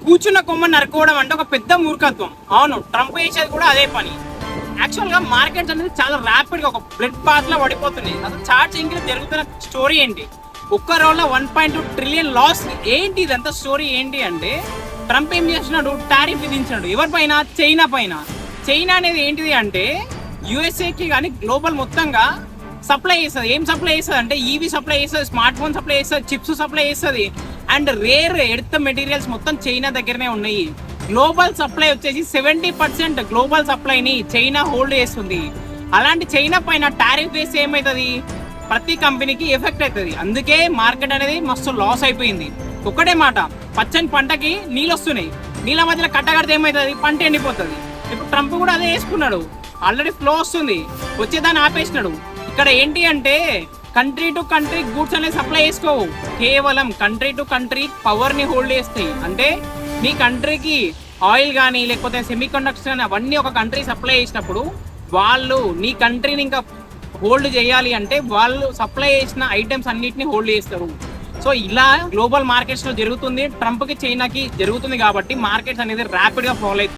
కూర్చున్న కొమ్మని నరుకోవడం అంటే ఒక పెద్ద మూర్ఖత్వం. అవును, ట్రంప్ చేసేది కూడా అదే పని. యాక్చువల్గా మార్కెట్స్ అనేది చాలా ర్యాపిడ్గా ఒక బ్లడ్ పాత్ లో పడిపోతుంది. అసలు చార్ట్ ఇంక్లో జరుగుతున్న స్టోరీ ఏంటి? ఒక్క రోజులో 1.2 ట్రిలియన్ లాస్. ఏంటి ఇదంతా స్టోరీ ఏంటి అంటే, ట్రంప్ ఏం చేస్తున్నాడు? టారిఫ్ విధించాడు. ఎవరిపైన? చైనా పైన. చైనా అనేది ఏంటిది అంటే యుఎస్ఏకి కానీ గ్లోబల్ మొత్తంగా సప్లై చేస్తుంది. ఏం సప్లై చేస్తుంది అంటే ఈవీ సప్లై చేస్తుంది, స్మార్ట్ ఫోన్ సప్లై చేస్తుంది, చిప్స్ సప్లై చేస్తుంది. అండ్ రేర్ ఎర్త్ మెటీరియల్స్ మొత్తం చైనా దగ్గరనే ఉన్నాయి. గ్లోబల్ సప్లై వచ్చేసి 70% గ్లోబల్ సప్లైని చైనా హోల్డ్ చేస్తుంది. అలాంటి చైనా పైన టారిఫ్ వేస్తే ఏమవుతుంది? ప్రతి కంపెనీకి ఎఫెక్ట్ అవుతుంది. అందుకే మార్కెట్ అనేది మస్తు లాస్ అయిపోయింది. ఒక్కటే మాట, పచ్చని పంటకి నీళ్ళు వస్తున్నాయి, నీళ్ళ మధ్యలో కట్టగడితే ఏమవుతుంది? పంట ఎండిపోతుంది. ఇప్పుడు ట్రంప్ కూడా అదే వేసుకున్నాడు. ఆల్రెడీ ఫ్లో వస్తుంది, వచ్చేదాన్ని ఆపేసినాడు. ఇక్కడ ఏంటి అంటే కంట్రీ టు కంట్రీ గూడ్స్ అనేది సప్లై చేసుకోవు, కేవలం కంట్రీ టు కంట్రీ పవర్ని హోల్డ్ చేస్తాయి. అంటే నీ కంట్రీకి ఆయిల్ కానీ లేకపోతే సెమీ కండక్టర్స్ కానీ అవన్నీ ఒక కంట్రీ సప్లై చేసినప్పుడు వాళ్ళు నీ కంట్రీని ఇంకా హోల్డ్ చేయాలి అంటే వాళ్ళు సప్లై చేసిన ఐటమ్స్ అన్నిటిని హోల్డ్ చేస్తారు. సో ఇలా గ్లోబల్ మార్కెట్స్ లో జరుగుతుంది. ట్రంప్ కి చైనాకి జరుగుతుంది కాబట్టి మార్కెట్స్ అనేది ర్యాపిడ్ గా ఫాలో అవుతుంది.